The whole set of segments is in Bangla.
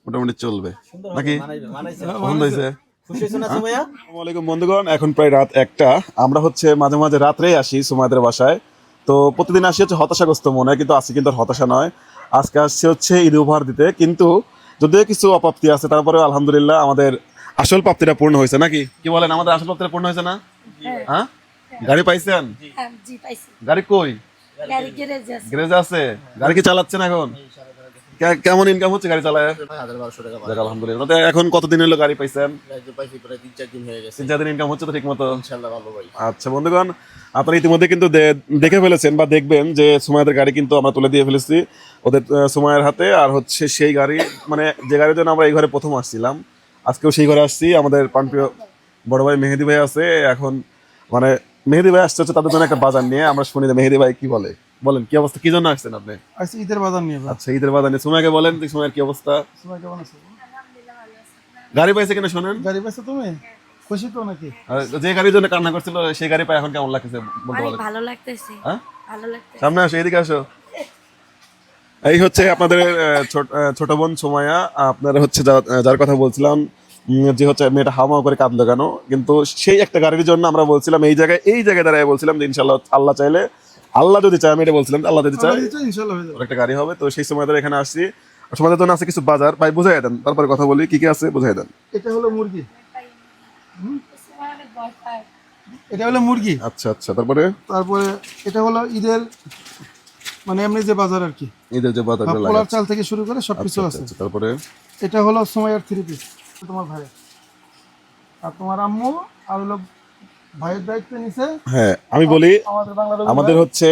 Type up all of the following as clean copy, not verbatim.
মোটামুটি চলবে নাকি? পছন্দ হয়েছে? আসসালামু আলাইকুম বন্ধুগণ, এখন প্রায় রাত 1টা। আমরা হচ্ছে মাঝে মাঝে রাত্রেই আসি সুমাইয়াদের বাসায়। তো প্রতিদিন আসি হচ্ছে হতাশাগ্রস্ত মনে, কিন্তু আজকে কিন্তু আর হতাশা নয়। আজকে আসছে হচ্ছে ঈদ উপহার দিতে, কিন্তু যদিও কিছু অপ্রাপ্তি আছে তারপরে আলহামদুলিল্লাহ আমাদের আসল প্রাপ্তিটা পূর্ণ হয়েছে নাকি? কি বলেন, আমাদের আসল প্রাপ্তিটা পূর্ণ হয়েছে না? হ্যাঁ, গাড়ি পাইছেন? জি পাইছি। গাড়ি কই? গাড়ি গ্যারেজে আছে। গ্যারেজে আছে। গাড়ি কি চালাচ্ছেন এখন? কেমন ইনকাম হচ্ছে গাড়ি চালায়? 1200 টাকা যাক আলহামদুলিল্লাহ। তো এখন কতদিন হলো গাড়ি পাইছেন? পাইছি, প্রায় 3-4 দিন হয়ে গেছে। 3-4 দিন ইনকাম হচ্ছে তো ঠিক মতো? ইনশাআল্লাহ ভালো ভাই। আচ্ছা বন্ধুগণ, আপনারা ইতিমধ্যে কিন্তু দেখে ফেলেছেন বা দেখবেন যে সুমাইয়াদের গাড়ি কিন্তু আমরা তুলে দিয়ে ফেলেছি ওদের সুমাইয়ার হাতে। আর হচ্ছে সেই গাড়ি, মানে যে গাড়ির জন্য আমরা এই ঘরে প্রথম আসছিলাম, আজকেও সেই ঘরে আসছি। আমাদের প্রাণপ্রিয় বড় ভাই মেহেদি ভাই আছে এখন, মানে মেহেদি ভাই আসছে হচ্ছে তাদের জন্য একটা বাজার নিয়ে। আমরা শুনি যে মেহেদি ভাই কি বলে, বলেন কি অবস্থা, কি জন্য আসছেন আপনি? আচ্ছা, ঈদের বাজার নিয়ে আচ্ছা, ঈদের বাজার নিয়ে। সুমাইয়াকে বলেন যে সুমাইয়ার কি অবস্থা, সবাই কেমন আছে? গাড়ি পাইছে কিনা শোনেন। গাড়ি পাইছো তুমি? খুশি তো নাকি? আর যে গাড়ির জন্য কান্না করছিল সেই গাড়ি পায় এখন কেমন লাগতেছে বলতে অনেক পারেন? ভালো লাগতেছে। হ্যাঁ, ভালো লাগতেছে। সামনে আসো, এদিকে আসো। এই হচ্ছে আপনাদের ছোট বোন সুমাইয়া। আপনারা হচ্ছে যার কথা বলছিলাম, যে হচ্ছে মেয়েটা হাওয়া করে কাঁদলো কেন, কিন্তু সেই একটা গাড়ির জন্য আমরা বলছিলাম এই জায়গায় দাঁড়িয়ে বলছিলাম যে ইনশাল্লাহ আল্লাহ চাইলে, আল্লাহ যদি চায়, আমি এটা বলছিলাম আল্লাহ যদি চায় ইনশাআল্লাহ হয়ে যাবে। ওর একটা গাড়ি হবে। তো সেই সময় ধরে এখানে আসছি। তোমাদের জন্য আছে কিছু বাজার, ভাই বুঝাই দেন, তারপরে কথা বলি কি কি আছে বুঝাই দেন। এটা হলো মুরগি। এটা হলো মুরগি। আচ্ছা আচ্ছা, তারপরে তারপরে এটা হলো ঈদের, মানে এমনি যে বাজার আর কি, ঈদের যে বাজারগুলো লাগে। পোলার চাল থেকে শুরু করে সবকিছু আচ্ছা আছে। আচ্ছা, তারপরে এটা হলো সুমাইয়ার 3 পিস, তোমার ভাই আর তোমার আম্মু আর হলো ভাইয়ের দায়িত্ব নিছে। হ্যাঁ আমি বলি, আমাদের বাংলাদেশ আমাদের হচ্ছে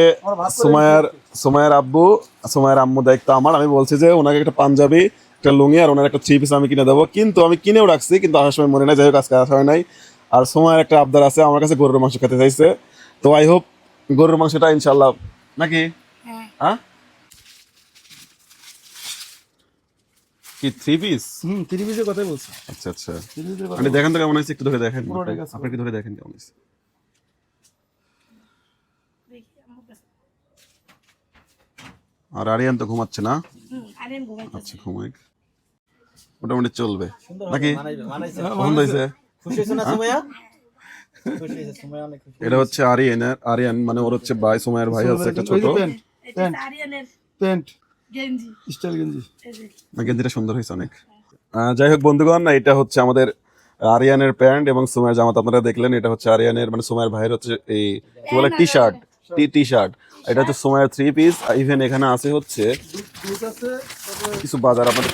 সুমাইয়ার আম্মু দায়িত্ব আমার। আমি বলছি যে ওনাকে একটা পাঞ্জাবি, একটা লুঙ্গি আর ওনার একটা 3 পিস আমি কিনে দেবো, কিন্তু আমি কিনেও রাখছি, কিন্তু আসার সময় মনে নাই। যাই হোক, আজকে আসা হয় নাই। আর সুমাইয়ার একটা আবদার আছে, আমার কাছে গরুর মাংস খেতে চাইছে। তো আই হোপ গরুর মাংসটা ইনশাল্লাহ নাকি? হ্যাঁ, কি 3 পিস? 3 পিসের কথাই বলছি। আচ্ছা আচ্ছা, 3 পিসের কথা আপনি দেখেন তো কেমন হয়েছে, একটু ধরে দেখেন। পুরোটাই আছে। আপনি কি ধরে দেখেন কেমন হয়েছে। আর আরিয়ান তো ঘুমাচ্ছে না? আরেন ঘুমাইতেছে। আচ্ছা, ঘুমাই, মোটামুটি চলবে নাকি? মানাইছে। পছন্দ হয়েছে? খুশি হইছো না সুমাইয়া? খুশি হইছে, সুমাইয়া অনেক খুশি। এটা হচ্ছে আরিয়ান মানে ওর হচ্ছে ভাই, সুমাইয়ার ভাই আছে একটা ছোট। এটা আরিয়ানের প্যান্ট গেঞ্জি। স্টাইল গেঞ্জি। এই যে না, গেঞ্জিটা সুন্দর হয়েছে অনেক। যাই হোক বন্ধুগণ, এটা হচ্ছে আমাদের আরিয়ানের প্যান্ট এবং সুমাইয়ার জামা। আপনারা দেখলেন, এটা হচ্ছে আরিয়ানের মানে সুমাইয়ার ভাইয়ের হচ্ছে এই কি বলে টি শার্ট। এটা হচ্ছে সুমাইয়ার 3 পিস। ইভেন এখানে আছে হচ্ছে দুধ আছে, কিছু বাজার আপনাদের